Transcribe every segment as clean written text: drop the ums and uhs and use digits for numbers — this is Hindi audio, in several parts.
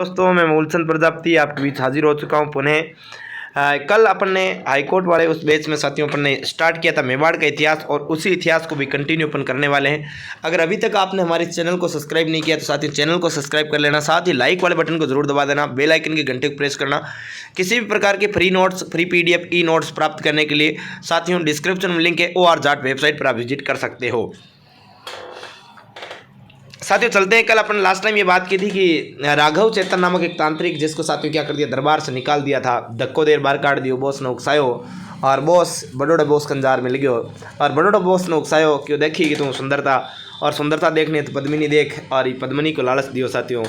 दोस्तों, मैं मूलचंद प्रजापति आपके बीच हाजिर हो चुका हूँ पुनः। कल अपन ने हाईकोर्ट वाले उस बैच में साथियों अपन ने स्टार्ट किया था मेवाड़ का इतिहास, और उसी इतिहास को भी कंटिन्यू अपन करने वाले हैं। अगर अभी तक आपने हमारे चैनल को सब्सक्राइब नहीं किया तो साथियों चैनल को सब्सक्राइब कर लेना, साथ ही लाइक वाले बटन को जरूर दबा देना, बेल आइकन के घंटे को प्रेस करना। किसी भी प्रकार के free notes, free PDF, e notes प्राप्त करने के लिए साथियों डिस्क्रिप्शन में लिंक है, OR जाट वेबसाइट पर आप विजिट कर सकते हो। साथियों चलते हैं। कल अपन लास्ट टाइम ये बात की थी कि राघव चेतन नामक एक तांत्रिक, जिसको साथियों क्या कर दिया, दरबार से निकाल दिया था, धक्को देर बाहर काट दियो, बॉस ने उकसायो और बॉस बड़ोड़ा बॉस कंजार में लग्यो और बड़ोड़ा बॉस ने उकसायो क्यों देखी कि तुम सुंदरता, और सुंदरता देखने तो पद्मिनी देख, और ये पद्मिनी को लालच दियो साथियों।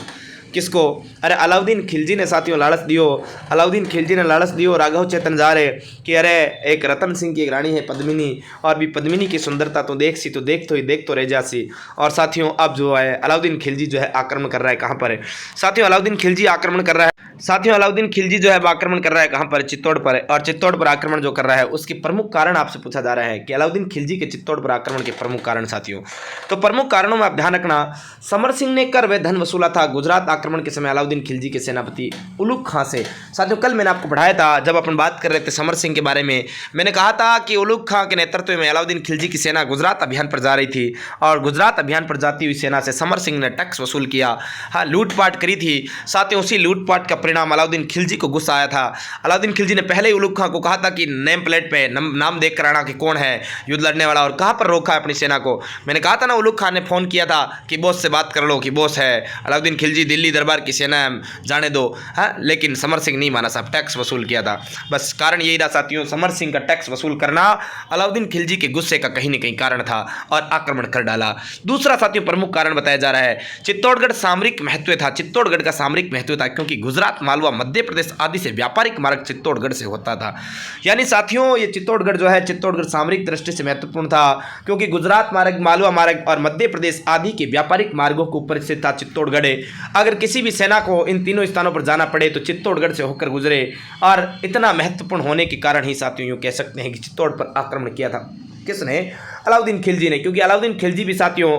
किसको? अरे अलाउद्दीन खिलजी ने साथियों लालच दियो। अलाउद्दीन खिलजी ने लालच दियो। राघव चेतन जा रहे कि अरे एक रतन सिंह की एक रानी है पद्मिनी, और भी पद्मिनी की सुंदरता तो देख सी, तो देख तो रह जा सी। और साथियों अब जो है अलाउद्दीन खिलजी जो है आक्रमण कर रहा है, कहाँ पर है साथियों? अलाउद्दीन खिलजी आक्रमण कर रहा है साथियों। अलाउद्दीन खिलजी जो है आक्रमण कर रहा है कहाँ पर? चित्तौड़ पर है। और चित्तौड़ पर आक्रमण जो कर रहा है उसके प्रमुख कारण आपसे पूछा जा रहा है कि अलाउद्दीन खिलजी के चित्तौड़ पर आक्रमण के प्रमुख कारण साथियों। तो प्रमुख कारणों में आप ध्यान रखना, समर सिंह ने कर व धन वसूला था गुजरात आक्रमण के समय अलाउद्दीन खिलजी के सेनापति उलुग खां से। साथियों कल मैंने आपको पढ़ाया था, जब अपन बात कर रहे थे समर सिंह के बारे में, मैंने कहा था कि उलुग खां के नेतृत्व में अलाउद्दीन खिलजी की सेना गुजरात अभियान पर जा रही थी, और गुजरात अभियान पर जाती हुई सेना से समर सिंह ने टैक्स वसूल किया, हाँ लूटपाट करी थी साथियों। उसी लूटपाट का परिणाम अलाउद्दीन खिलजी को गुस्सा आया था। अलाउद्दीन खिलजी ने पहले ही उलुग खां को कहा था कि नेम प्लेट पे नाम देख कर आना कि कौन है युद्ध लड़ने वाला, और कहां पर रोका है अपनी सेना को। मैंने कहा था ना, उलुग खां ने फोन किया था कि बॉस से बात कर लो कि बॉस है अलाउद्दीन खिलजी, दिल्ली दरबार की सेना जाने दो, हाँ। लेकिन समर सिंह नहीं माना साहब, टैक्स वसूल किया था। बस कारण यही था साथियों, समर सिंह का टैक्स वसूल करना अलाउद्दीन खिलजी के गुस्से का कहीं न कहीं कारण था, और आक्रमण कर डाला। दूसरा साथियों प्रमुख कारण बताया जा रहा है, चित्तौड़गढ़ सामरिक महत्व था। चित्तौड़गढ़ का सामरिक महत्व था क्योंकि गुजरात, मालवा, मध्य प्रदेश आदि से व्यापारिक मार्ग चित्तौड़गढ़ से होता था। यानी साथियों ये चित्तौड़गढ़ जो है, चित्तौड़गढ़ सामरिक दृष्टि से महत्वपूर्ण था क्योंकि गुजरात मार्ग, मालवा मार्ग और मध्य प्रदेश आदि के व्यापारिक मार्गों के ऊपर स्थित था चित्तौड़गढ़। अगर किसी भी सेना को इन तीनों स्थानों पर जाना पड़े तो चित्तौड़गढ़ से होकर गुजरे, और इतना महत्वपूर्ण होने के कारण ही साथियों यूँ कह सकते हैं कि चित्तौड़ पर आक्रमण किया था। किसने? अलाउद्दीन खिलजी ने, क्योंकि अलाउद्दीन खिलजी भी साथियों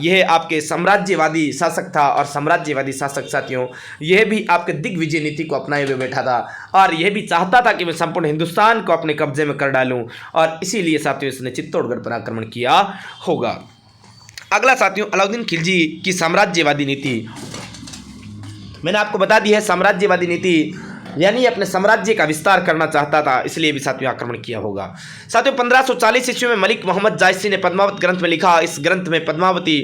यह आपके साम्राज्यवादी शासक था, और साम्राज्यवादी शासक साथियों यह भी आपके दिग्विजय नीति को अपनाए हुए बैठा था, और यह भी चाहता था कि मैं संपूर्ण हिंदुस्तान को अपने कब्जे में कर डालूं, और इसीलिए साथियों इसने चित्तौड़गढ़ पर आक्रमण किया होगा। अगला साथियों अलाउद्दीन खिलजी की साम्राज्यवादी नीति, मैंने आपको बता दी है साम्राज्यवादी नीति यानी अपने साम्राज्य का विस्तार करना चाहता था, इसलिए भी साथियों आक्रमण किया होगा। साथियों 1540 ईस्वी में मलिक मोहम्मद जायसी ने पद्मावत ग्रंथ में लिखा, इस ग्रंथ में पद्मावती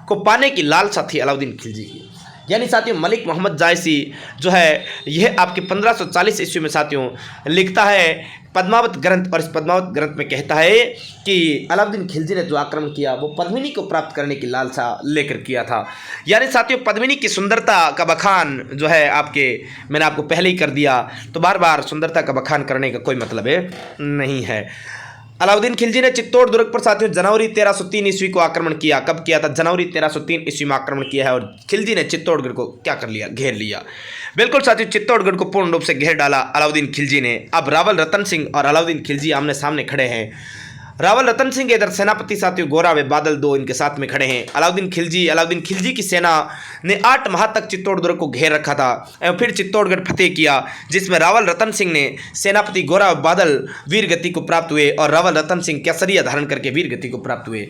को पाने की लालसा थी अलाउद्दीन खिलजी की। यानी साथियों मलिक मोहम्मद जायसी जो है यह आपके 1540 ईस्वी में साथियों लिखता है पद्मावत ग्रंथ, और इस पद्मावत ग्रंथ में कहता है कि अलाउद्दीन खिलजी ने जो आक्रमण किया वो पद्मिनी को प्राप्त करने की लालसा लेकर किया था। यानी साथियों पद्मिनी की सुंदरता का बखान जो है आपके, मैंने आपको पहले ही कर दिया, तो बार बार सुंदरता का बखान करने का कोई मतलब नहीं है। अलाउद्दीन खिलजी ने चित्तौड़ दुर्ग पर साथियों जनवरी 1303 ईस्वी को आक्रमण किया। कब किया था? जनवरी 1303 ईस्वी में आक्रमण किया है, और खिलजी ने चित्तौड़गढ़ को क्या कर लिया? घेर लिया। बिल्कुल साथियों चित्तौड़गढ़ को पूर्ण रूप से घेर डाला अलाउद्दीन खिलजी ने। अब रावल रतन सिंह और अलाउद्दीन खिलजी आमने सामने खड़े हैं। रावल रतन सिंह के इधर सेनापति साथियों गोरा व बादल दो इनके साथ में खड़े हैं। अलाउद्दीन खिलजी की सेना ने 8 माह तक चित्तौड़ दुर्ग को घेर रखा था एवं फिर चित्तौड़गढ़ फतेह किया, जिसमें रावल रतन सिंह ने सेनापति गोरा व बादल वीर गति को प्राप्त हुए, और रावल रतन सिंह केसरिया धारण करके वीर गति को प्राप्त हुए।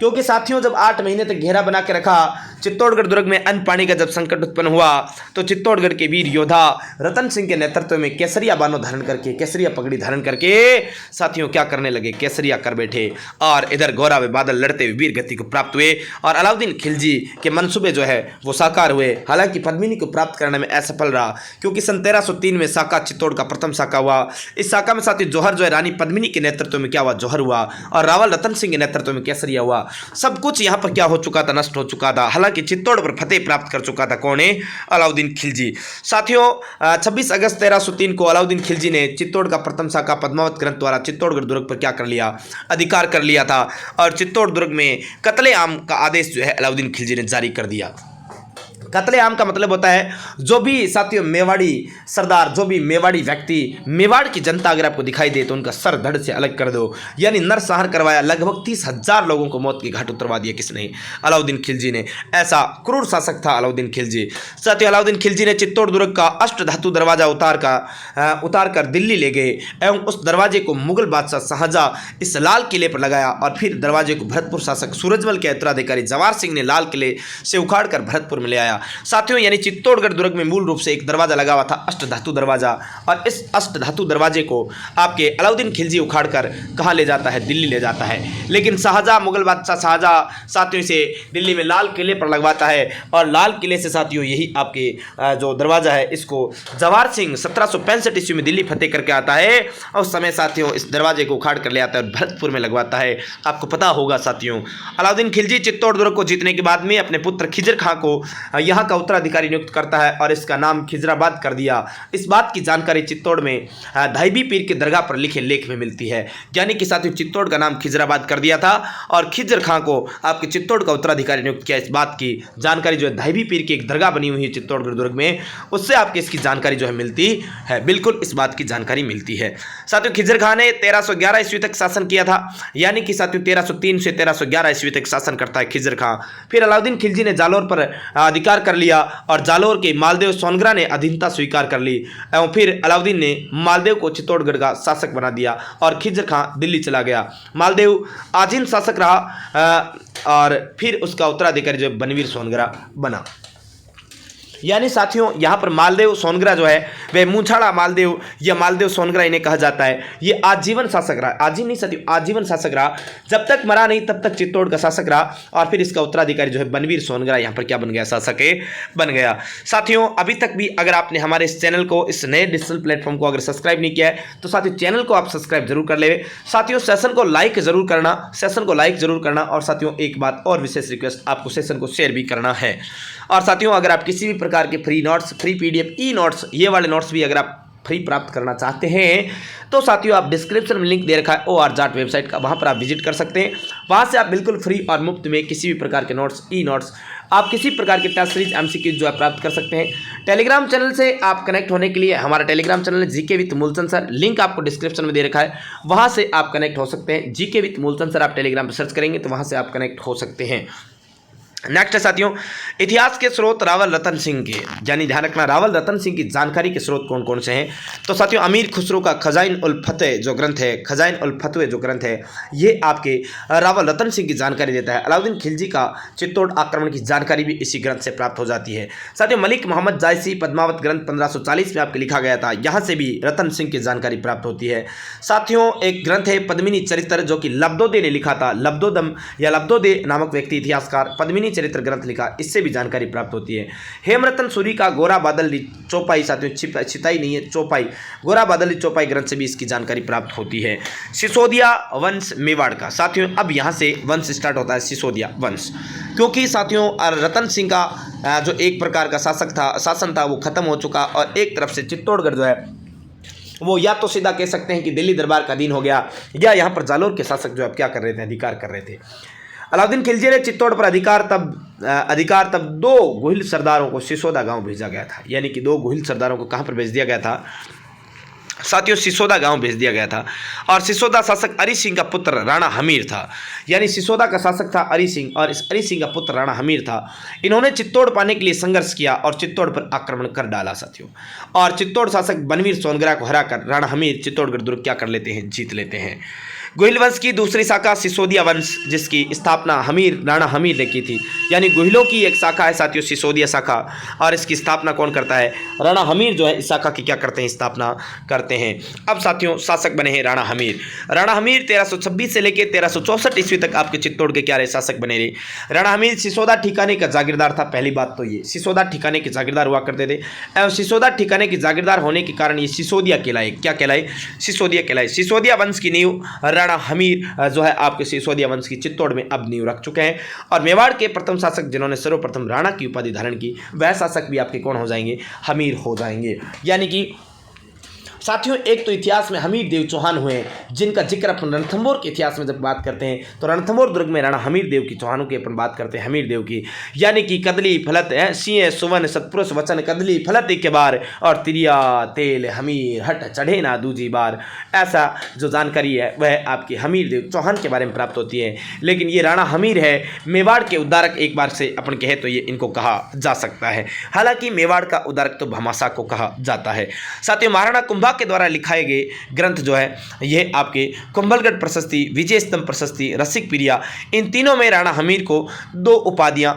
क्योंकि साथियों जब 8 महीने तक घेरा बना के रखा, चित्तौड़गढ़ दुर्ग में अन्न पानी का जब संकट उत्पन्न हुआ, तो चित्तौड़गढ़ के वीर योद्धा रतन सिंह के नेतृत्व में केसरिया बानो धारण करके, केसरिया पगड़ी धारण करके साथियों क्या करने लगे? केसरिया कर बैठे, और इधर गोरा व बादल लड़ते हुए वीर गति को प्राप्त हुए, और अलाउद्दीन खिलजी के मनसूबे जो है वो साकार हुए। हालांकि पद्मिनी को प्राप्त करने में असफल रहा, क्योंकि सन 1303 में साका चित्तौड़ का प्रथम साका हुआ। इस साका में साथियों जौहर जो है रानी पद्मिनी के नेतृत्व में क्या हुआ? जौहर हुआ, और रावल रतन सिंह के नेतृत्व में केसरिया हुआ। सब कुछ यहाँ पर क्या हो चुका था? नष्ट हो चुका था। हालांकि चित्तौड़ पर फतेह प्राप्त कर चुका था कौन है? अलाउद्दीन खिलजी। साथियों 26 अगस्त 1303 को अलाउद्दीन खिलजी ने चित्तौड़ का प्रथम साका पद्मावत ग्रंथ द्वारा चित्तौड़गढ़ दुर्ग पर क्या कर लिया? अधिकार कर लिया था, और चित्तौड़ दुर्ग में कत्ले आम का आदेश जो है अलाउद्दीन खिलजी ने जारी कर दिया। कत्लेआम का मतलब होता है जो भी साथियों मेवाड़ी सरदार, जो भी मेवाड़ी व्यक्ति, मेवाड़ की जनता अगर आपको दिखाई दे तो उनका सर धड़ से अलग कर दो, यानी नरसंहार करवाया। लगभग 30,000 लोगों को मौत के घाट उतरवा दिया किसने? अलाउद्दीन खिलजी ने। ऐसा क्रूर शासक था अलाउद्दीन खिलजी। साथियों अलाउद्दीन खिलजी ने चित्तौड़ दुर्ग का अष्टधातु दरवाजा उतार कर दिल्ली ले गए एवं उस दरवाजे को मुगल बादशाह शाहजहां इस लाल किले पर लगाया और फिर दरवाजे को भरतपुर शासक सूरजमल के उत्तराधिकारी जवाहर सिंह ने लाल किले से उखाड़ कर भरतपुर में ले आया। साथियों यानी चित्तौड़गढ़ दुर्ग में मूल रूप से एक दरवाजा लगा हुआ था, अष्टधातु दरवाजा, और इस अष्टधातु दरवाजे को आपके अलाउद्दीन खिलजी उखाड़ कर कहाँ ले जाता है? दिल्ली ले जाता है। लेकिन शाहजहां, मुगल बादशाह शाहजहां साथियों से दिल्ली में लाल किले पर लगवाता है और लाल किले से साथियों यही आपके जो दरवाजा है इसको जवाहर सिंह 1765 ईस्वी में दिल्ली फतेह करके आता है और उस समय साथियों इस दरवाजे को उखाड़ कर ले आता है और भरतपुर में लगवाता है। आपको पता होगा साथियों अलाउद्दीन खिलजी चित्तौड़ दुर्ग को जीतने के बाद में अपने पुत्र खिजर खां को यहाँ का उत्तराधिकारी नियुक्त करता है और इसका नाम खिजराबाद कर दिया। इस बात की जानकारी चित्तौड़ में धाईबी पीर के दरगाह पर लिखे लेख में मिलती है, यानी कि साथियों चित्तौड़ का नाम खिजराबाद कर दिया था और खिजर खां को आपके चित्तौड़ का उत्तराधिकारी नियुक्त किया। इस बात की जानकारी जो है धाईबी पीर की एक दरगाह बनी हुई है चित्तौड़गढ़ दुर्ग में, उससे आपके इसकी जानकारी जो है मिलती है। बिल्कुल इस बात की जानकारी मिलती है। साथियों खिजर खां ने 1311 ईस्वी तक शासन किया था, यानी कि साथियों 1303 से 1311 ईस्वी तक शासन करता है खिजर खां। फिर अलाउद्दीन खिलजी ने जालोर पर अधिकार कर लिया और जालोर के मालदेव सोनग्रा ने अधीनता स्वीकार कर ली एवं फिर अलाउद्दीन ने मालदेव को चित्तौड़गढ़ का शासक बना दिया और खिजर खां दिल्ली चला गया। मालदेव आजीन शासक रहा और फिर उसका उत्तराधिकारी जो बनवीर सोनग्रा बना। यानी साथियों यहाँ पर मालदेव सोनग्रा जो है वह मूंछाड़ा मालदेव या मालदेव सोनग्रा इन्हें कहा जाता है। ये आजीवन शासक रहा, आजीवन नहीं साथियों आजीवन शासक रहा, जब तक मरा नहीं तब तक चित्तौड़ का शासक रहा और फिर इसका उत्तराधिकारी जो है बनवीर सोनग्रा यहाँ पर क्या बन गया? शासक बन गया। साथियों अभी तक भी अगर आपने हमारे इस चैनल को, इस नए डिजिटल प्लेटफॉर्म को अगर सब्सक्राइब नहीं किया है तो साथियों चैनल को आप सब्सक्राइब जरूर कर ले। साथियों सेशन को लाइक जरूर करना और साथियों एक बात और विशेष रिक्वेस्ट, आपको सेशन को शेयर भी करना है। और साथियों अगर आप किसी भी प्रकार के free notes, free PDF, e notes, ये वाले नोट्स भी अगर आप फ्री प्राप्त करना चाहते हैं तो साथियों आप डिस्क्रिप्शन में लिंक दे रखा है OR JAT वेबसाइट का, वहां पर आप विजिट कर सकते हैं। वहां से आप बिल्कुल फ्री और मुफ्त में किसी भी प्रकार के नोट्स, ई नोट्स, आप किसी प्रकार के टेस्ट सीरीज, MCQ जो है प्राप्त कर सकते हैं। टेलीग्राम चैनल से आप कनेक्ट होने के लिए हमारा टेलीग्राम चैनल है GK with Moolchand sir, link आपको डिस्क्रिप्शन में दे रखा है, वहां से आप कनेक्ट हो सकते हैं। GK विद मूलचंद सर आप टेलीग्राम पर सर्च करेंगे तो वहां से आप कनेक्ट हो सकते हैं। नेक्स्ट है साथियों इतिहास के स्रोत रावल रतन सिंह के, यानी ध्यान रखना रावल रतन सिंह की जानकारी के स्रोत कौन कौन से हैं? तो साथियों अमीर खुसरो का खजाइन उल फतह जो ग्रंथ है, खजाइन उल फतवे जो ग्रंथ है, ये आपके रावल रतन सिंह की जानकारी देता है। अलाउद्दीन खिलजी का चित्तौड़ आक्रमण की जानकारी भी इसी ग्रंथ से प्राप्त हो जाती है। साथियों मलिक मोहम्मद जायसी पद्मावत ग्रंथ 1540 में आपके लिखा गया था, यहाँ से भी रतन सिंह की जानकारी प्राप्त होती है। साथियों एक ग्रंथ है पद्मिनी चरित्र जो कि लब्दोदे ने लिखा था, लब्दोदम या लब्दोदे नामक व्यक्ति इतिहासकार पद्मिनी चरित्र ग्रंथ लिखा, इससे भी जानकारी प्राप्त होती है। हेमरतन सूरी का गोरा बादल चौपाई, साथियों छिताई नहीं है चौपाई, गोरा बादल चौपाई ग्रंथ से भी इसकी जानकारी प्राप्त होती है। सिसोदिया वंश मेवाड़ का, साथियों अब यहाँ से वंश स्टार्ट होता है सिसोदिया वंश, क्योंकि साथियों रतन सिंह का जो एक प्रकार का शासन था वो खत्म हो चुका और एक तरफ से चित्तौड़गढ़ जो है वो या तो सीधा कह सकते हैं कि दिल्ली दरबार का अधीन हो गया या यहाँ पर जालोर के शासक जो अब क्या कर रहे थे? अधिकार कर रहे थे। अलाउद्दीन खिलजी ने चित्तौड़ पर अधिकार तब 2 गोहिल सरदारों को सिसोदा गांव भेजा गया था, यानी कि 2 गोहिल सरदारों को कहां पर भेज दिया गया था? साथियों सिसोदा गांव भेज दिया गया था और सिसोदा शासक अरी सिंह का पुत्र राणा हमीर था, यानी सिसोदा का शासक था अरी सिंह और इस अरी सिंह का पुत्र राणा हमीर था। इन्होंने चित्तौड़ पाने के लिए संघर्ष किया और चित्तौड़ पर आक्रमण कर डाला साथियों, और चित्तौड़ शासक बनवीर सोनग्रा को हराकर राणा हमीर चित्तौड़गढ़ दुर्ग क्या कर लेते हैं? जीत लेते हैं। गोहिल वंश की दूसरी शाखा सिसोदिया वंश, जिसकी स्थापना राणा हमीर ने की थी, यानी गोहिलों की एक शाखा है साथियों सिसोदिया शाखा, और इसकी स्थापना कौन करता है? राणा हमीर जो है इस शाखा की क्या करते हैं? स्थापना करते हैं। अब साथियों शासक बने हैं राणा हमीर। राणा हमीर 1326 से लेकर 1364 ईस्वी तक आपके चित्तौड़ के क्या रहे? शासक बने रहे। राणा हमीर सिसोदा ठिकाने का जागीरदार था, पहली बात तो ये सिसोदा ठिकाने के जागीरदार हुआ करते थे एवं सिसोदा ठिकाने के जागीरदार होने के कारण ये सिसोदिया कहलाए। क्या कहलाए? सिसोदिया कहलाए। सिसोदिया वंश की नींव राणा हमीर जो है आपके सिसोदिया वंश की चित्तौड़ में अब नींव रख चुके हैं और मेवाड़ के प्रथम शासक जिन्होंने सर्वप्रथम राणा की उपाधि धारण की वह शासक भी आपके कौन हो जाएंगे? हमीर हो जाएंगे। यानी कि साथियों एक तो इतिहास में हमीर देव चौहान हुए हैं, जिनका जिक्र अपन रणथंभौर के इतिहास में जब बात करते हैं तो रणथंभौर दुर्ग में राणा हमीर देव की चौहानों की अपन बात करते हैं, हमीर देव की, यानी कि कदली फलत सिंह सुवन सतपुरुष वचन कदली फलत के बार और तिरिया तेल हमीर हट चढ़े ना दूजी बार। ऐसा जो जानकारी है वह आपके हमीर देव चौहान के बारे में प्राप्त होती है। लेकिन ये राणा हमीर है मेवाड़ के उद्धारक, एक बार से अपन कहे तो ये इनको कहा जा सकता है। हालांकि मेवाड़ का उद्धारक तो भामाशाह को कहा जाता है। साथियों महाराणा कुंभा के द्वारा लिखाए गए ग्रंथ जो है यह आपके कुंभलगढ़ प्रशस्ति, विजय स्तंभ प्रशस्ति, रसिक प्रिया, इन तीनों में राणा हमीर को 2 उपाधियां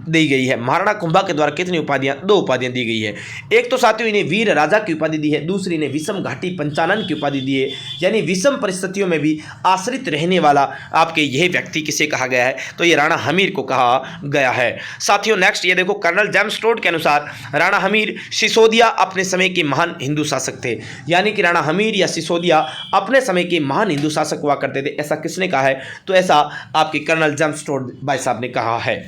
दी गई है। महाराणा कुंभा के द्वारा कितनी उपाधियां? 2 उपाधियां दी गई है। एक तो साथियों इन्हें वीर राजा की उपाधि दी है, दूसरी इन्हें विषम घाटी पंचानन की उपाधि दी है, यानी विषम परिस्थितियों में भी आश्रित रहने वाला आपके यह व्यक्ति किसे कहा गया है? तो ये राणा हमीर को कहा गया है। साथियों नेक्स्ट ये देखो, कर्नल जेम्स टोड के अनुसार राणा हमीर सिसोदिया अपने समय के महान हिंदू शासक थे, यानी कि राणा हमीर या सिसोदिया अपने समय के महान हिंदू शासक हुआ करते थे। ऐसा किसने कहा है? तो ऐसा आपके कर्नल जेम्स टोड भाई साहब ने कहा है।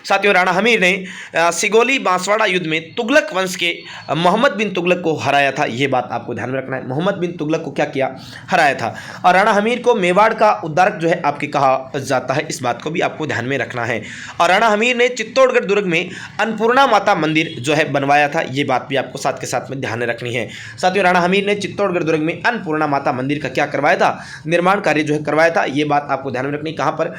साथियों राणा हमीर ने सिगोली बांसवाड़ा युद्ध में तुगलक वंश के मोहम्मद बिन तुगलक को हराया था। यह बात आपको ध्यान में रखना है, मोहम्मद बिन तुगलक को क्या किया? हराया था। और राणा हमीर को मेवाड़ का उद्धारक जो है आपके कहा जाता है, इस बात को भी आपको ध्यान में रखना है। और राणा हमीर ने चित्तौड़गढ़ दुर्ग में अन्नपूर्णा माता मंदिर जो है बनवाया था, ये बात भी आपको साथ के साथ में ध्यान में रखनी है। साथियों राणा हमीर ने चित्तौड़गढ़ दुर्ग में अन्नपूर्णा माता मंदिर का क्या करवाया था? निर्माण कार्य जो है करवाया था। ये बात आपको ध्यान में रखनी। कहाँ पर?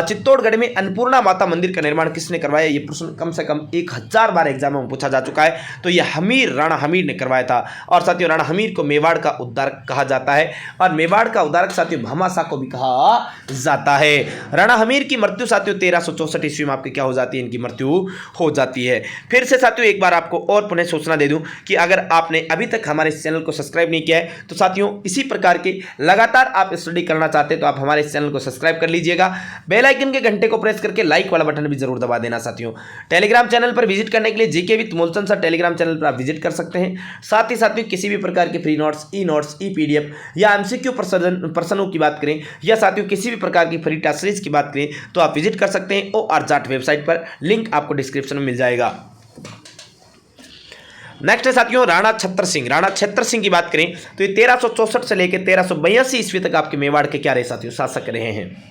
चित्तौड़गढ़ में अन्नपूर्णा माता मंदिर का निर्माण किसने करवाया? ये प्रश्न कम से कम 1000 बार एग्जाम में पूछा जा चुका है। तो यह हमीर राणा हमीर ने करवाया था। और साथियों राणा हमीर को मेवाड़ का उद्धारक कहा जाता है, और मेवाड़ का उद्धारक साथियों भामाशाह को भी कहा जाता है। राणा हमीर की मृत्यु साथियों 1364 ईस्वी में आपकी क्या हो जाती है? इनकी मृत्यु हो जाती है। फिर से साथियों एक बार आपको और पुनः सूचना दे दूं कि अगर आपने अभी तक हमारे इस चैनल को सब्सक्राइब नहीं किया है तो साथियों इसी प्रकार के लगातार आप स्टडी करना चाहते हैं तो आप हमारे इस चैनल को सब्सक्राइब कर लीजिएगा। बेल आइकन के घंटे को प्रेस करके लाइक वाला बटन भी जरूर दबा देना। साथियों टेलीग्राम चैनल पर विजिट करने के लिए GK with Moolchand sir Telegram channel पर आप विजिट कर सकते हैं। साथ ही साथियों किसी भी प्रकार के फ्री नोट्स, ई नोट्स, ई पीडीएफ या एमसीक्यू प्रश्नों की बात करें या साथियों किसी भी प्रकार की फ्री टेस्ट सीरीज की बात करें तो आप विजिट कर सकते हैं OR जाट वेबसाइट पर, लिंक आपको डिस्क्रिप्शन में मिल जाएगा। नेक्स्ट है साथियों राणा छत्र सिंह। राणा छत्र सिंह की बात करें तो ये 1364 से लेकर 1382 ईस्वी तक आपके मेवाड़ के क्या रहे साथियों? शासक रहे हैं।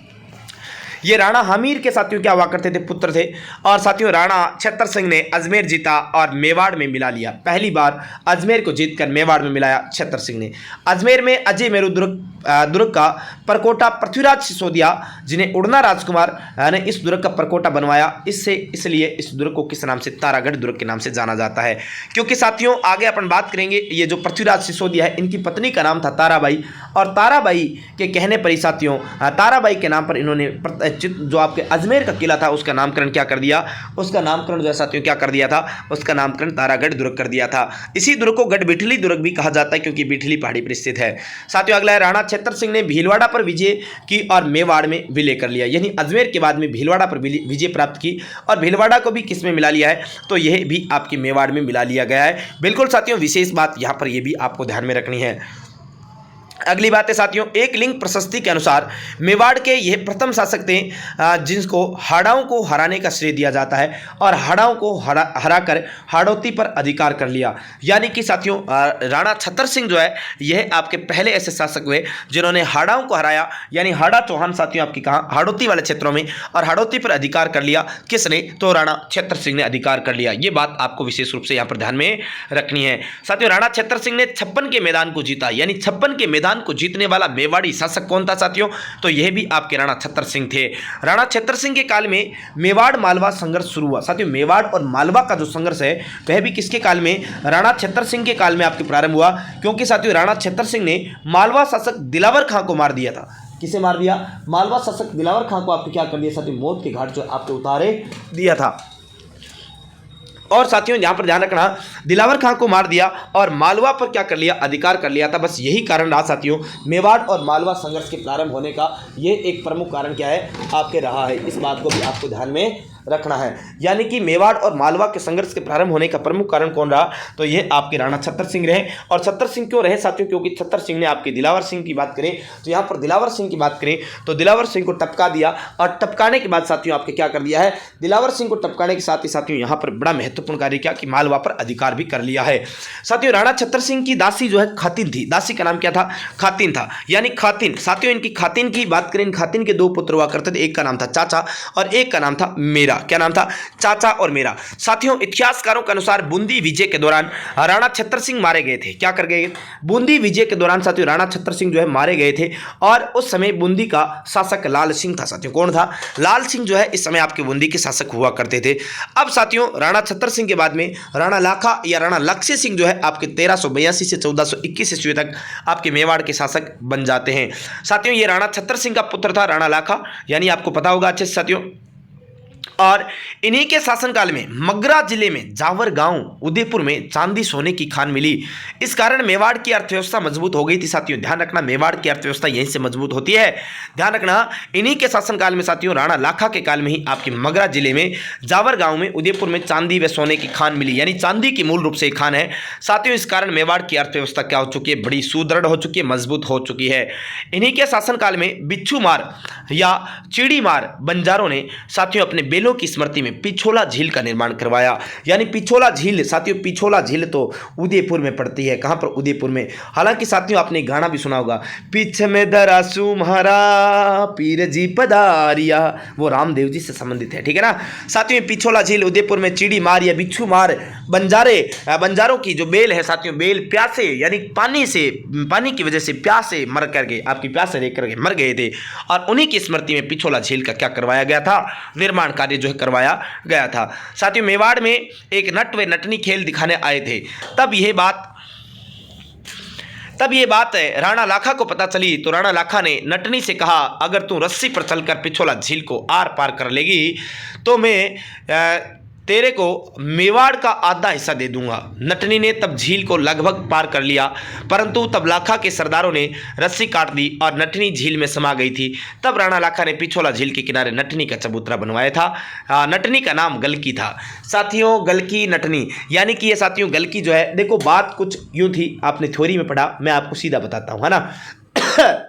ये राणा हमीर के साथियों क्या हुआ करते थे? पुत्र थे। और साथियों राणा छत्र सिंह ने अजमेर जीता और मेवाड़ में मिला लिया। पहली बार अजमेर को जीतकर मेवाड़ में मिलाया छत्र सिंह ने। अजमेर में अजय मेरू दुर्ग का परकोटा पृथ्वीराज सिसोदिया, जिन्हें उड़ना राजकुमार ने इस दुर्ग का परकोटा बनवाया। इसलिए इस दुर्ग को किस नाम से? तारागढ़ दुर्ग के नाम से जाना जाता है। क्योंकि साथियों आगे अपन बात करेंगे, ये जो पृथ्वीराज सिसोदिया है इनकी पत्नी का नाम था ताराबाई, और ताराबाई के कहने पर ही साथियों ताराबाई के नाम पर इन्होंने जो आपके अजमेर का किला था उसका नामकरण क्या कर दिया? उसका नामकरण जो है साथियों क्या कर दिया था? उसका नामकरण तारागढ़ दुर्ग कर दिया था। इसी दुर्ग को गढ़बिठली दुर्ग भी कहा जाता है क्योंकि बिठली पहाड़ी पर स्थित है। साथियों अगला है राणा छत्र सिंह ने भीलवाड़ा पर विजय की और मेवाड़ में विलय कर लिया, यानी अजमेर के बाद में भीलवाड़ा पर विजय प्राप्त की और भीलवाड़ा को भी किस में मिला लिया है? तो यह भी आपके मेवाड़ में मिला लिया गया है। बिल्कुल साथियों विशेष बात यहाँ पर यह भी आपको ध्यान में रखनी है। अगली बात है साथियों एक लिंग प्रशस्ति के अनुसार मेवाड़ के यह प्रथम शासक थे जिनको हाड़ाओं को हराने का श्रेय दिया जाता है और हाड़ाओं को हराकर हाड़ौती पर अधिकार कर लिया। यानी कि साथियों राणा छत्र सिंह जो है यह आपके पहले ऐसे शासक हुए जिन्होंने हाड़ाओं को हराया, यानी हाड़ा चौहान साथियों आपकी कहाँ? हाड़ौती वाले क्षेत्रों में, और हाड़ौती पर अधिकार कर लिया किसने? तो राणा छत्र सिंह ने अधिकार कर लिया। ये बात आपको विशेष रूप से यहाँ पर ध्यान में रखनी है। साथियों राणा छत्र सिंह ने 56 के मैदान को जीता, यानी 56 के मैदान को जीतने वाला मेवाड़ी शासक कौन था साथियों? तो यह भी आपके राणा छत्र सिंह थे। राणा छत्र सिंह के काल में मेवाड़ मालवा संघर्ष शुरू हुआ। साथियों मेवाड़ और मालवा का जो संघर्ष है वह भी किसके काल में? राणा छत्र सिंह के काल में आपके प्रारंभ हुआ, क्योंकि साथियों राणा छत्र सिंह ने मालवा शासक दिलावर खां को मार दिया था। किसे मार दिया? मालवा शासक दिलावर खां को आपके क्या कर दिया साथियों? मौत के घाट जो आपके उतारे दिया था। और साथियों यहाँ पर ध्यान रखना, दिलावर खां को मार दिया और मालवा पर क्या कर लिया? अधिकार कर लिया था। बस यही कारण रहा साथियों मेवाड़ और मालवा संघर्ष के प्रारंभ होने का। ये एक प्रमुख कारण क्या है? आपके रहा है। इस बात को भी आपको ध्यान में रखना है। यानी कि मेवाड़ और मालवा के संघर्ष के प्रारंभ होने का प्रमुख कारण कौन रहा, तो ये आपके राणा छत्तर सिंह रहे। और छत्तर सिंह क्यों रहे साथियों, क्योंकि छत्तर सिंह ने आपके दिलावर सिंह की बात करें तो यहाँ पर दिलावर सिंह की बात करें तो दिलावर सिंह को टपका दिया, और टपकाने के बाद साथियों आपके क्या कर दिया है, दिलावर सिंह को टपकाने के साथ ही साथियों यहाँ पर बड़ा महत्वपूर्ण कार्य किया कि मालवा पर अधिकार भी कर लिया है। साथियों राणा छत्तर सिंह की दासी जो है खातिन थी, दासी का नाम क्या था, खातिन था, यानी खातिन। साथियों इनकी खातिन की बात करें, इन खातिन के दो पुत्र हुआ करते थे, एक का नाम था चाचा और एक का नाम था मेरा। क्या नाम था, चाचा और मेरा। साथियों इतिहासकारों के अनुसार बूंदी विजय के दौरान राणा छत्तर सिंह मारे गए थे। क्या कर गए, बूंदी विजय के दौरान साथियों राणा छत्तर सिंह जो है मारे गए थे, और उस समय बूंदी का शासक लाल सिंह था। साथियों कौन था, लाल सिंह जो है इस समय आपके बूंदी के शासक हुआ करते थे। अब साथियों राणा छत्तर सिंह के बाद में राणा लाखा या राणा लक्ष्य सिंह जो है आपके 1382 से 1421 ईस्वी तक आपके मेवाड़ के शासक बन जाते हैं। साथियों ये राणा छत्तर सिंह का पुत्र था राणा लाखा, यानी आपको पता होगा अच्छे से साथियों। और इन्हीं के शासनकाल में मगरा जिले में जावर गांव उदयपुर में चांदी सोने की खान मिली। इस कारण मेवाड़ की अर्थव्यवस्था मजबूत हो गई थी। साथियों ध्यान रखना, मेवाड़ की अर्थव्यवस्था यहीं से मजबूत होती है। ध्यान रखना, इन्हीं के शासनकाल में साथियों राणा लाखा के काल में ही आपके मगरा जिले में जावर गांव में उदयपुर में चांदी व सोने की खान मिली, यानी चांदी की मूल रूप से खान है। साथियों इस कारण मेवाड़ की अर्थव्यवस्था क्या हो चुकी है, बड़ी सुदृढ़ हो चुकी है, मजबूत हो चुकी है। इन्हीं के शासनकाल में बिच्छू मार या चिड़ी मार बंजारों ने साथियों अपने बेलों की स्मृति में पिछोला झील का निर्माण करवाया। यानी पिछोला झील, साथियों पिछोला झील तो उदयपुर में पड़ती है। कहां पर, उदयपुर में। हालांकि साथियों आपने गाना भी सुना होगा, पीछे में दरासू महारा पीर जी पधारिया, वो रामदेव जी से संबंधित है, ठीक है ना। साथियों पिछोला झील उदयपुर में चिड़ी मार या बिच्छू मार बंजारों की जो बेल है साथियों, बेल प्यासे यानी पानी की वजह से प्यासे मर करके, आपकी प्यासे देख करके मर गए थे, और उन्हीं की स्मृति में पिछोला झील का क्या करवाया गया था, निर्माण कार्य जो है करवाया गया था। साथियों मेवाड़ में एक नट व नटनी खेल दिखाने आए थे। तब ये बात राणा लाखा को पता चली, तो राणा लाखा ने नटनी से कहा, अगर तू रस्सी पर चलकर पिछोला झील को आर पार कर लेगी तो मैं तेरे को मेवाड़ का आधा हिस्सा दे दूंगा। नटनी ने तब झील को लगभग पार कर लिया, परंतु तब लाखा के सरदारों ने रस्सी काट दी और नटनी झील में समा गई थी। तब राणा लाखा ने पिछोला झील के किनारे नटनी का चबूतरा बनवाया था। नटनी का नाम गलकी था। साथियों गलकी नटनी, यानी कि ये साथियों गलकी जो है, देखो बात कुछ यूं थी, आपने थ्योरी में पढ़ा, मैं आपको सीधा बताता हूं, है ना।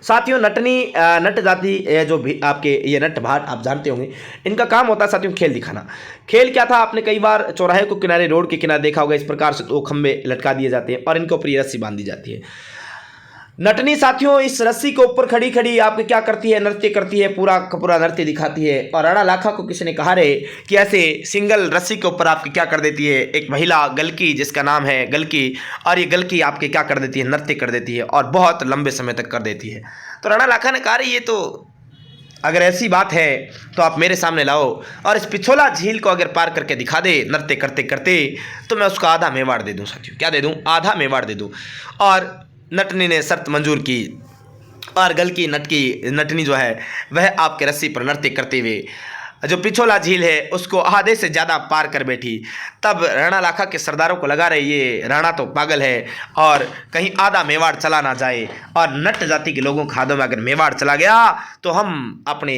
साथियों नटनी नट जाति जो भी आपके ये नट भाट आप जानते होंगे, इनका काम होता है साथियों खेल दिखाना। खेल क्या था, आपने कई बार चौराहे को किनारे, रोड के किनारे देखा होगा, इस प्रकार से दो खंबे लटका दिए जाते हैं और इनके ऊपर ये रस्सी बांध दी जाती है। नटनी साथियों इस रस्सी के ऊपर खड़ी खड़ी आपके क्या करती है, नृत्य करती है, पूरा पूरा नृत्य दिखाती है। और राणा लाखा को किसी ने कहा रे कि ऐसे सिंगल रस्सी के ऊपर आपकी क्या कर देती है, एक महिला गलकी जिसका नाम है गलकी, और ये गलकी आपके क्या कर देती है, नृत्य कर देती है और बहुत लंबे समय तक कर देती है। तो राणा लाखा ने कहा रे ये तो अगर ऐसी बात है तो आप मेरे सामने लाओ और इस पिछोला झील को अगर पार करके दिखा दे नृत्य करते करते, तो मैं उसको आधा मेवाड़ दे दूँ। साथियों क्या दे दूँ, आधा मेवाड़ दे दूँ। और नटनी ने शर्त मंजूर की और गलकी नटनी जो है वह आपके रस्सी पर नृत्य करते हुए जो पिछोला झील है उसको आधे से ज़्यादा पार कर बैठी। तब राणा लाखा के सरदारों को लगा रहे ये राणा तो पागल है और कहीं आधा मेवाड़ चला ना जाए, और नट जाति के लोगों के हाथों में अगर मेवाड़ चला गया तो हम अपने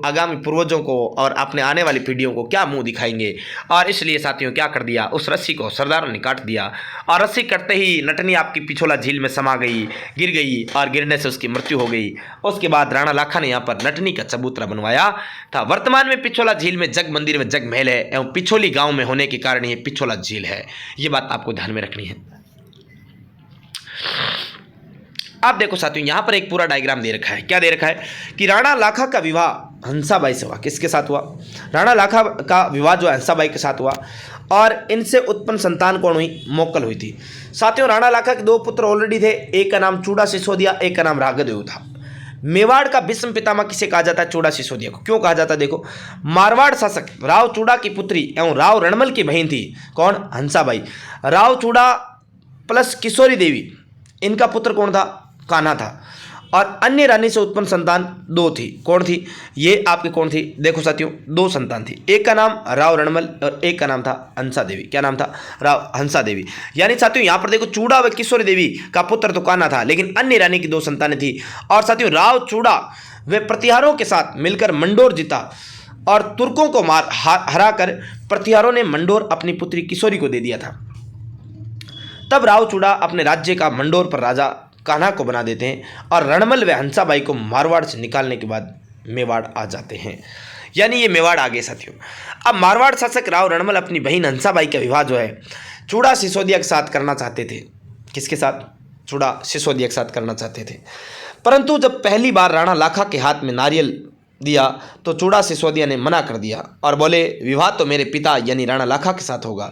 आगामी पूर्वजों को और अपने आने वाली पीढ़ियों को क्या मुंह दिखाएंगे। और इसलिए साथियों क्या कर दिया, उस रस्सी को सरदारों ने काट दिया और रस्सी कटते ही नटनी आपकी पिछोला झील में समा गई, गिर गई और गिरने से उसकी मृत्यु हो गई। उसके बाद राणा लाखा ने यहाँ पर नटनी का चबूतरा बनवाया था। वर्तमान में पिछोला झील में जग मंदिर में जग महल है एवं पिछोली गांव में होने के कारण ये पिछोला झील है। ये बात आपको ध्यान में रखनी है। अब देखो साथियों यहां पर एक पूरा डायग्राम दे रखा है। क्या दे रखा है कि राणा लाखा का विवाह हंसाबाई से हुआ। किसके साथ हुआ, राणा लाखा का विवाह जो हंसाबाई के साथ हुआ और इनसे उत्पन्न संतान कौन हुई, मोक्कल हुई थी। साथियों राणा लाखा के दो पुत्र ऑलरेडी थे, एक का नाम चूड़ा सिसोदिया, एक का नाम राघदेव था। मेवाड़ का विषम पितामह किसे कहा जाता है, चूड़ा सिसोदिया को। क्यों कहा जाता है, देखो मारवाड़ शासक राव चूड़ा की पुत्री एवं राव रणमल की बहन थी, कौन, हंसाबाई। राव चूड़ा प्लस किशोरी देवी, इनका पुत्र कौन था, कान्हा था। और अन्य रानी से उत्पन्न संतान दो थी, कौन थी, ये आपके कौन थी, देखो साथियों दो संतान थी, एक का नाम राव रणमल और एक का नाम था हंसा देवी। क्या नाम था, राव हंसा देवी। यानी साथियों यहाँ पर देखो चूड़ा व किशोरी देवी का पुत्र तो कान्हा था, लेकिन अन्य रानी की दो संतानें थी। और साथियों राव चूड़ा वे प्रतिहारों के साथ मिलकर मंडोर जीता और तुर्कों को हराकर प्रतिहारों ने मंडोर अपनी पुत्री किशोरी को दे दिया था। तब राव चूड़ा अपने राज्य का मंडोर पर राजा कान्हा को बना देते हैं और रणमल व हंसाबाई को मारवाड़ से निकालने के बाद मेवाड़ आ जाते हैं। यानी ये मेवाड़ आ गए साथियों। अब मारवाड़ शासक राव रणमल अपनी बहन हंसाबाई का विवाह जो है चूड़ा सिसोदिया के साथ करना चाहते थे। किसके साथ? चूड़ा सिसोदिया के साथ करना चाहते थे। परंतु जब पहली बार राणा लाखा के हाथ में नारियल दिया तो चूड़ा सिसोदिया ने मना कर दिया और बोले विवाह तो मेरे पिता यानी राणा लाखा के साथ होगा।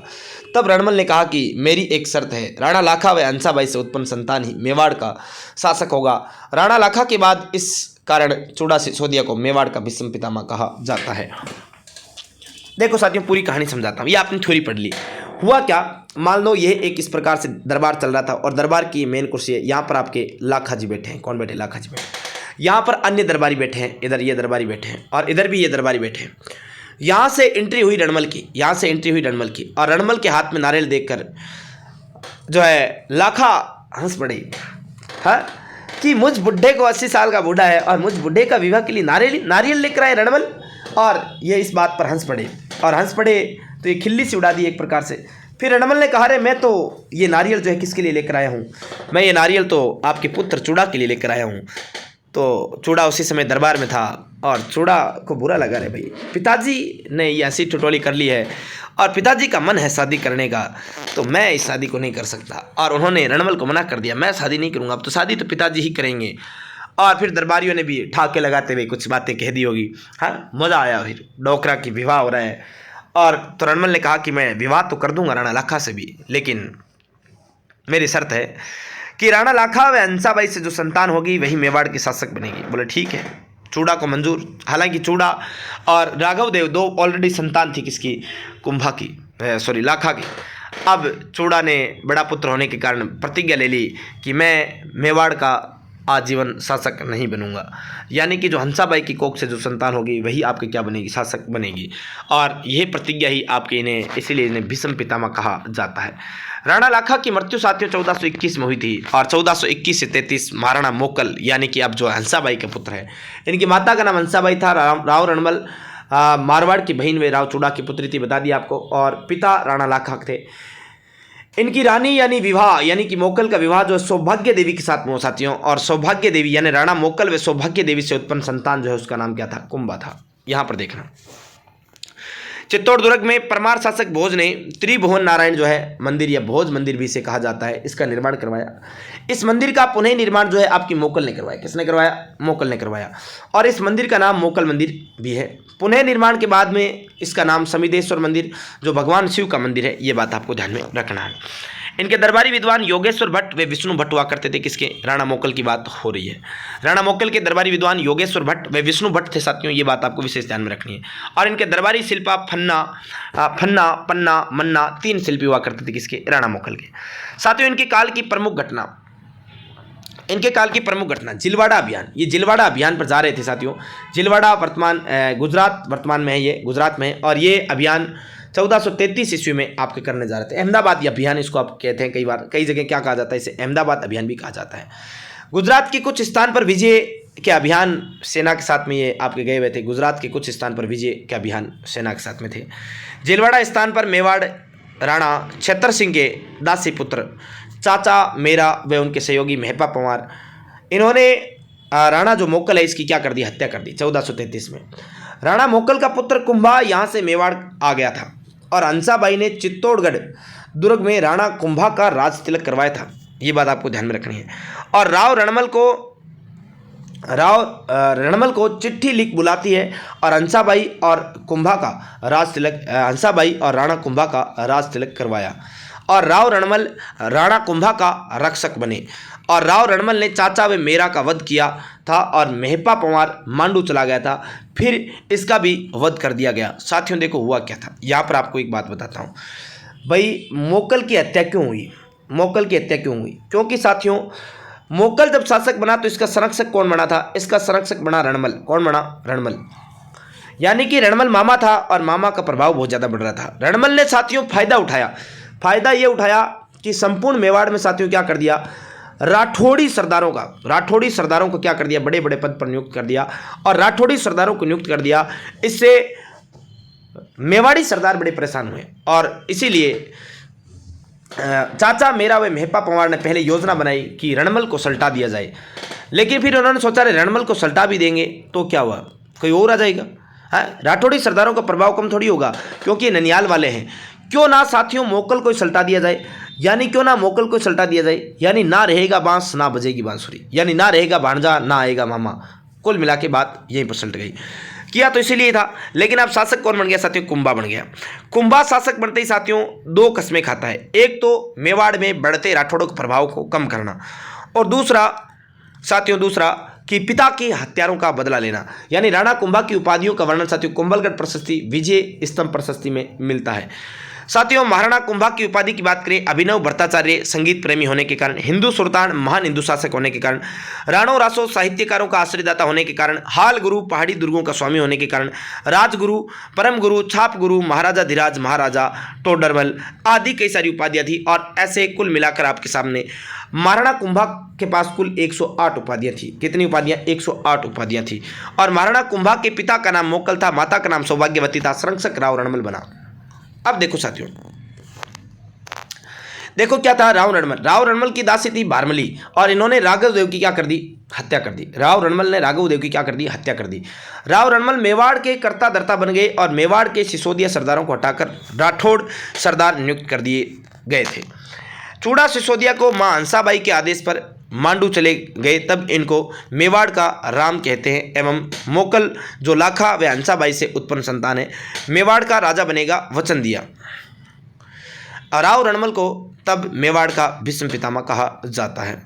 तब रणमल ने कहा कि मेरी एक शर्त है, राणा लाखा व हंसाबाई से उत्पन्न संतान ही मेवाड़ का शासक होगा। राणा लाखा के बाद इस कारण चूड़ा सिसोदिया को मेवाड़ का भीष्म पितामह कहा जाता है। देखो साथियों, पूरी कहानी समझाता हूँ। ये आपने थ्योरी पढ़ ली। हुआ क्या, मान लो ये एक इस प्रकार से दरबार चल रहा था और दरबार की मेन कुर्सी है। यहाँ पर आपके लाखा जी बैठे हैं। कौन बैठे? लाखा जी बैठे। यहाँ पर अन्य दरबारी बैठे हैं, इधर ये दरबारी बैठे हैं और इधर भी ये दरबारी बैठे हैं। यहाँ से एंट्री हुई रणमल की, यहाँ से एंट्री हुई रणमल की और रणमल के हाथ में नारियल देखकर जो है लाखा हंस पड़े। हाँ, कि मुझ बुढ़े को 80 साल का बूढ़ा है और मुझ बुढ़े का विवाह के लिए नारियल लेकर आए रणमल। और ये इस बात पर हंस पड़े और हंस पड़े तो ये खिल्ली से उड़ा दी एक प्रकार से। फिर रणमल ने कहा, अरे मैं तो ये नारियल जो है किसके लिए लेकर आया हूँ? मैं ये नारियल तो आपके पुत्र चूड़ा के लिए लेकर आया हूँ। तो चूड़ा उसी समय दरबार में था और चूड़ा को बुरा लगा, रे भाई पिताजी ने ये ऐसी टटोली कर ली है और पिताजी का मन है शादी करने का, तो मैं इस शादी को नहीं कर सकता। और उन्होंने रणमल को मना कर दिया, मैं शादी नहीं करूँगा, अब तो शादी तो पिताजी ही करेंगे। और फिर दरबारियों ने भी ठाके लगाते हुए कुछ बातें कह दी होगी। हाँ, मज़ा आया। फिर डोकरा की विवाह हो रहा है और तो रणमल ने कहा कि मैं विवाह तो कर दूंगा राणा लाखा से भी, लेकिन मेरी शर्त है कि राणा लाखा व हंसाबाई से जो संतान होगी वही मेवाड़ की शासक बनेगी। बोले ठीक है। चूड़ा को मंजूर। हालांकि चूड़ा और राघव देव दो ऑलरेडी संतान थी किसकी? कुंभा की, सॉरी लाखा की। अब चूड़ा ने बड़ा पुत्र होने के कारण प्रतिज्ञा ले ली कि मैं मेवाड़ का आजीवन शासक नहीं बनूंगा। यानी कि जो हंसाबाई की कोख से जो संतान होगी वही आपके क्या बनेगी? शासक बनेगी। और यह प्रतिज्ञा ही आपके इन्हें, इसीलिए इन्हें भीष्म पितामह कहा जाता है। राणा लाखा की मृत्यु साथियों 1421 में हुई थी और 1421 से 33 महाराणा मोकल यानी कि अब जो हंसाबाई के पुत्र है, इनकी माता का नाम हंसाबाई था। राव रणमल मारवाड़ की बहन वे राव चूड़ा की पुत्री थी, बता दिया आपको। और पिता राणा लाखा थे। इनकी रानी यानी विवाह यानी कि मोकल का विवाह जो सौभाग्य देवी के साथ में हो साथियों। और सौभाग्य देवी यानी राणा मोकल व सौभाग्य देवी से उत्पन्न संतान जो है उसका नाम क्या था? कुंभा था। यहाँ पर देखना, चित्तौड़ दुर्ग में परमार शासक भोज ने त्रिभुवन नारायण जो है मंदिर या भोज मंदिर भी इसे कहा जाता है, इसका निर्माण करवाया। इस मंदिर का पुनः निर्माण जो है आपकी मोकल ने करवाया। किसने करवाया? मोकल ने करवाया। और इस मंदिर का नाम मोकल मंदिर भी है। पुनः निर्माण के बाद में इसका नाम समिदेश्वर मंदिर जो भगवान शिव का मंदिर है, ये बात आपको ध्यान में रखना है। इनके दरबारी विद्वान योगेश्वर भट्ट व विष्णु भट्ट हुआ करते थे। किसके? राणा मोकल की बात हो रही है। राणा मोकल के दरबारी विद्वान योगेश्वर भट्ट व विष्णु भट्ट थे साथियों, ये बात आपको विशेष ध्यान में रखनी है। और इनके दरबारी शिल्पा फन्ना पन्ना मन्ना 3 शिल्पी हुआ करते थे। किसके? राणा मोकल के। साथियों, इनके काल की प्रमुख घटना जिलवाड़ा अभियान। ये जिलवाड़ा अभियान पर जा रहे थे साथियों। जिलवाड़ा वर्तमान गुजरात वर्तमान में है, ये गुजरात में है। और ये अभियान 1433 ईस्वी में आपके करने जा रहे थे। अहमदाबाद ये अभियान इसको आप कहते हैं, कई जगह क्या कहा जाता है इसे? अहमदाबाद अभियान भी कहा जाता है। गुजरात के कुछ स्थान पर विजय के अभियान सेना के साथ में ये आपके गए हुए थे। गुजरात के कुछ स्थान पर विजय के अभियान सेना के साथ में थे। जिलवाड़ा स्थान पर मेवाड़ राणा छतर सिंह के दासी पुत्र चाचा मेरा व उनके सहयोगी मेहपा पंवार, इन्होंने राणा जो मोकल है इसकी क्या कर दी? हत्या कर दी 1433 में। राणा मोकल का पुत्र कुंभा यहाँ से मेवाड़ आ गया था और हंसाबाई ने चित्तौड़गढ़ दुर्ग में राणा कुंभा का राज तिलक करवाया था। ये बात आपको ध्यान में रखनी है। और राव रणमल को चिट्ठी लिख बुलाती है और हंसाबाई और कुंभा का राज तिलक, हंसाबाई और राणा कुंभा का राज तिलक करवाया। और राव रणमल राणा कुंभा का रक्षक बने। और राव रणमल ने चाचा व मेरा का वध किया था और मेहपा पंवार मांडू चला गया था, फिर इसका भी वध कर दिया गया। साथियों देखो हुआ क्या था, यहाँ पर आपको एक बात बताता हूँ भाई। मोकल की हत्या क्यों हुई? मोकल की हत्या क्यों हुई? क्योंकि साथियों मोकल जब शासक बना तो इसका संरक्षक कौन बना था? इसका संरक्षक बना रणमल। कौन बना? रणमल। यानी कि रणमल मामा था और मामा का प्रभाव बहुत ज़्यादा बढ़ रहा था। रणमल ने साथियों फायदा ये उठाया कि संपूर्ण मेवाड़ में साथियों क्या कर दिया? राठौड़ी सरदारों को क्या कर दिया, बड़े बड़े पद पर नियुक्त कर दिया और राठौड़ी सरदारों को नियुक्त कर दिया। इससे मेवाड़ी सरदार बड़े परेशान हुए और इसीलिए चाचा मेरा व मेहपा पंवार ने पहले योजना बनाई कि रणमल को सल्टा दिया जाए, लेकिन फिर उन्होंने सोचा रे रणमल को सल्टा भी देंगे तो क्या हुआ, कोई और आ जाएगा। राठौड़ी सरदारों का प्रभाव कम थोड़ी होगा क्योंकि ये ननियाल वाले हैं। क्यों ना साथियों मोकल को सल्टा दिया जाए, यानी क्यों ना मोकल को सल्टा दिया जाए, यानी ना रहेगा बांस ना बजेगी बांसुरी, यानी ना रहेगा भांजा ना आएगा मामा। कुल मिला के बात यहीं पर सल्ट गई। किया तो इसीलिए था, लेकिन अब शासक कौन बन गया साथियों, कुंभा बन गया। कुंभा शासक बनते ही साथियों दो कस्में खाता है, एक तो मेवाड़ में बढ़ते राठौड़ों के प्रभाव को कम करना और दूसरा कि पिता के हत्यारों का बदला लेना। यानी राणा कुंभा की उपाधियों का वर्णन साथियों कुंभलगढ़ प्रशस्ति विजय स्तंभ प्रशस्ति में मिलता है। साथियों महाराणा कुंभा की उपाधि की बात करें, अभिनव भट्टाचार्य संगीत प्रेमी होने के कारण, हिंदू सुल्तान महान हिंदू शासक होने के कारण, राणो रासो साहित्यकारों का आश्रयदाता होने के कारण, हाल गुरु पहाड़ी दुर्गों का स्वामी होने के कारण, राजगुरु, परम गुरु, छाप गुरु, महाराजा धीराज, महाराजा टोडरमल आदि कई सारी उपाधियां थी। और ऐसे कुल मिलाकर आपके सामने महाराणा कुंभा के पास कुल 108 उपाधियां थी। कितनी उपाधियां? 108 उपाधियां थी। और महाराणा कुंभा के पिता का नाम मोकल था, माता का नाम सौभाग्यवती था, संरक्षक राव रणमल बना। अब देखो साथियों, देखो क्या था, राव रणमल की दासी थी भारमली और इन्होंने राघव देव की क्या कर दी, हत्या कर दी। राव रणमल ने राघव देव की क्या कर दी, हत्या कर दी। राव रणमल मेवाड़ के कर्ता धर्ता बन गए और मेवाड़ के सिसोदिया सरदारों को हटाकर राठौड़ सरदार नियुक्त कर दिए गए थे। चूड़ा सिसोदिया को मां हंसाबाई के आदेश पर मांडू चले गए, तब इनको मेवाड़ का राम कहते हैं एवं मोकल जो लाखा व हंसाबाई से उत्पन्न संतान है मेवाड़ का राजा बनेगा वचन दिया। राव रणमल को तब मेवाड़ का भीष्म पितामह कहा जाता है।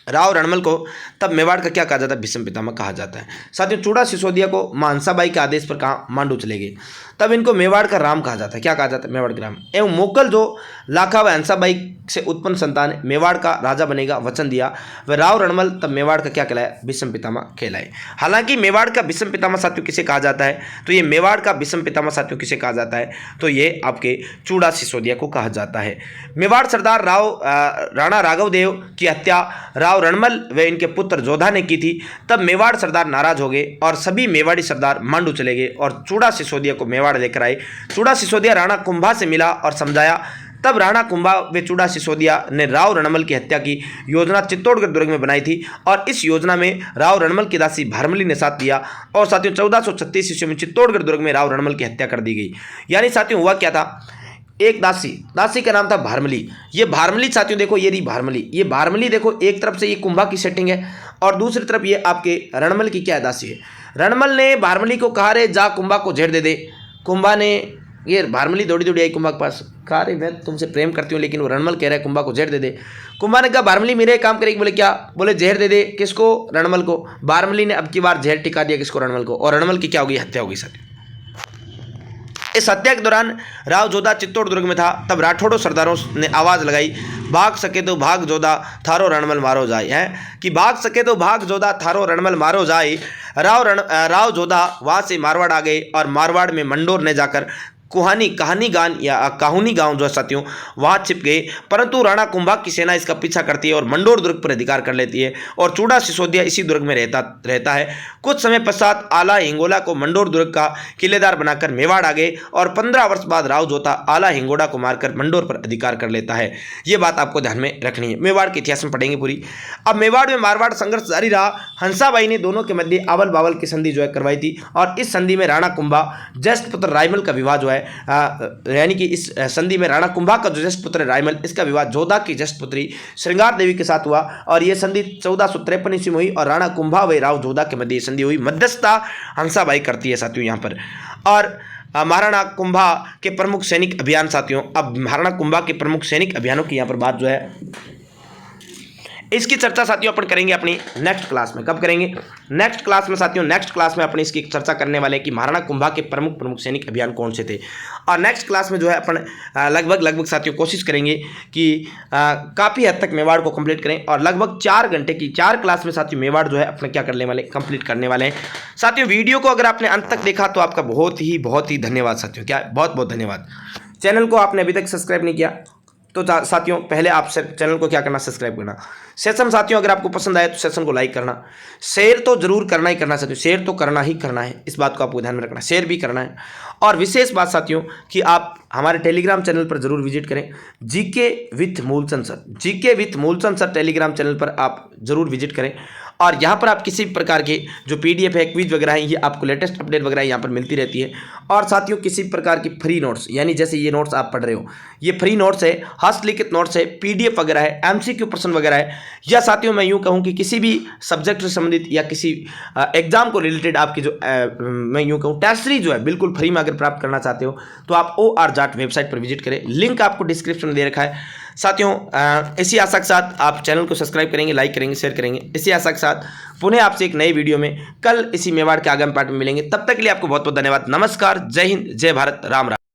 राव रणमल को तब मेवाड़ का क्या कहा जाता है, भीष्म पितामह कहा जाता है। साथियों चूड़ा सिसोदिया को मां हंसाबाई के आदेश पर कहा मांडू चले गए, तब इनको मेवाड़ का राम कहा जाता है। क्या कहा जाता है, मेवाड़ का राम। एवं मोकल जो लाखा व हंसाबाई से उत्पन्न संतान है मेवाड़ का राजा बनेगा वचन दिया। वह राव रणमल तब मेवाड़ का क्या कहलाया, भीष्म पितामह कहलाए। हालांकि मेवाड़ का भीष्म पितामह साथियों किसे कहा जाता है, तो ये मेवाड़ का भीष्म पितामह साथियों किसे कहा जाता है, तो ये आपके चूड़ा सिसोदिया को कहा जाता है। मेवाड़ सरदार राणा राघव देव की हत्या राव रणमल व इनके पुत्र जोधा ने की थी। तब मेवाड़ सरदार नाराज हो गए और सभी मेवाड़ी सरदार मांडू चले गए और चूड़ा सिसोदिया को मेवाड़ लेकर आए। चूड़ा सिसोदिया राणा कुंभा से मिला और समझाया। तब राणा कुंभा व चूड़ा सिसोदिया ने राव रणमल की हत्या की योजना चित्तौड़गढ़ दुर्ग में बनाई थी और इस योजना में राव रणमल की दासी भारमली ने साथ दिया और साथियों 1436 ईस्वी में चित्तौड़गढ़ दुर्ग में राव रणमल की हत्या कर दी गई। यानी साथियों हुआ क्या था, एक दासी का नाम था भारमली। ये भारमली साथियों देखो, ये रही भारमली, ये भारमली देखो, एक तरफ से ये कुंभा की सेटिंग है और दूसरी तरफ ये आपके रणमल की क्या है, दासी है। रणमल ने भारमली को कहा रे जा कुंभा को झेड़ दे दे। कुंभा ने, ये भारमली दौड़ी दौड़ी आई कुंभा के पास, कहा रे मैं तुमसे प्रेम करती हूँ, लेकिन वो रणमल कह रहा है कुंभा को झेड़ दे दे। कुंभा ने कहा भारमली मेरे काम करेगी, बोले क्या, बोले जहर दे दे। किसको, रणमल को। भारमली ने अब की बार जहर टिका दिया किसको, रणमल को, और रणमल की क्या होगी, हत्या होगी साथियों। इस हत्या के दौरान राव जोधा चित्तौड़ दुर्ग में था। तब राठौड़ों सरदारों ने आवाज लगाई, भाग सके तो भाग जोधा थारो रणमल मारो जाए, है कि भाग सके तो भाग जोधा थारो रणमल मारो जाए। राव जोधा वहां से मारवाड़ आ गए और मारवाड़ में मंडोर ने जाकर कहानी गांव जो है साथियों वहाँ छिप गए, परंतु राणा कुंभा की सेना इसका पीछा करती है और मंडोर दुर्ग पर अधिकार कर लेती है और चूड़ा सिसोदिया इसी दुर्ग में रहता है। कुछ समय पश्चात आला हिंगोला को मंडोर दुर्ग का किलेदार बनाकर मेवाड़ आ गए और 15 वर्ष बाद राव जोधा आला हिंगोला को मारकर मंडोर पर अधिकार कर लेता है। ये बात आपको ध्यान में रखनी है, मेवाड़ के इतिहास में पढ़ेंगे पूरी। अब मेवाड़ में मारवाड़ संघर्ष जारी रहा। हंसाबाई ने दोनों के मध्य आवल बावल की संधि जो है करवाई थी और इस संधि में राणा कुंभा ज्येष्ठ पुत्र रायमल का विवाह जो है यानी कि इस संधि में राणा कुंभा का जो ज्येष्ठ पुत्र रायमल, इसका विवाह जोधा की ज्येष्ठ पुत्री श्रृंगार देवी के साथ हुआ और यह संधि 1453 ईस्वी में हुई और राणा कुंभा व राव जोधा के मध्य संधि हुई। मध्यस्थता हंसाबाई करती है साथियों यहाँ पर। और महाराणा कुंभा के प्रमुख सैनिक अभियान साथियों, अब महाराणा कुंभा के प्रमुख सैनिक अभियानों की यहाँ पर बात जो है इसकी चर्चा साथियों अपन करेंगे अपनी नेक्स्ट क्लास में। कब करेंगे, नेक्स्ट क्लास में साथियों। नेक्स्ट क्लास में अपन इसकी चर्चा करने वाले हैं कि महाराणा कुंभा के प्रमुख सैनिक अभियान कौन से थे। और नेक्स्ट क्लास में जो है अपन लगभग साथियों कोशिश करेंगे कि काफ़ी हद तक मेवाड़ को कंप्लीट करें और लगभग 4 घंटे की 4 क्लास में साथियों मेवाड़ जो है अपने क्या करने वाले, कंप्लीट करने वाले हैं साथियों। वीडियो को अगर आपने अंत तक देखा तो आपका बहुत ही धन्यवाद साथियों। क्या बहुत बहुत धन्यवाद। चैनल को आपने अभी तक सब्सक्राइब नहीं किया तो साथियों पहले आप चैनल को क्या करना, सब्सक्राइब करना। सेशन साथियों अगर आपको पसंद आए तो सेशन को लाइक करना, शेयर तो जरूर करना ही करना साथियों, शेयर तो करना ही करना है, इस बात को आपको ध्यान में रखना, शेयर भी करना है। और विशेष बात साथियों कि आप हमारे टेलीग्राम चैनल पर जरूर विजिट करें, GK with Moolchand sir, GK with Moolchand sir Telegram channel पर आप जरूर विजिट करें। और यहाँ पर आप किसी भी प्रकार के जो पीडीएफ है, क्विज वगैरह है, ये आपको लेटेस्ट अपडेट वगैरह यहाँ पर मिलती रहती है। और साथियों किसी प्रकार की फ्री नोट्स, यानी जैसे ये नोट्स आप पढ़ रहे हो, ये फ्री नोट्स है, हस्तलिखित नोट्स है, पीडीएफ वगैरह है, एमसीक्यू प्रश्न वगैरह है, या साथियों मैं यूँ कहूँ कि किसी भी सब्जेक्ट से संबंधित या किसी एग्जाम को रिलेटेड आपकी जो मैं यूँ कहूँ टेस्टरी जो है बिल्कुल फ्री में अगर प्राप्त करना चाहते हो तो आप OR-JAT वेबसाइट पर विजिट करें, लिंक आपको डिस्क्रिप्शन में दे रखा है। साथियों इसी आशा के साथ आप चैनल को सब्सक्राइब करेंगे, लाइक करेंगे, शेयर करेंगे। इसी आशा के साथ पुनः आपसे एक नई वीडियो में कल इसी मेवाड़ के आगामी पार्ट में मिलेंगे। तब तक के लिए आपको बहुत बहुत धन्यवाद। नमस्कार, जय हिंद, जय भारत, राम राम।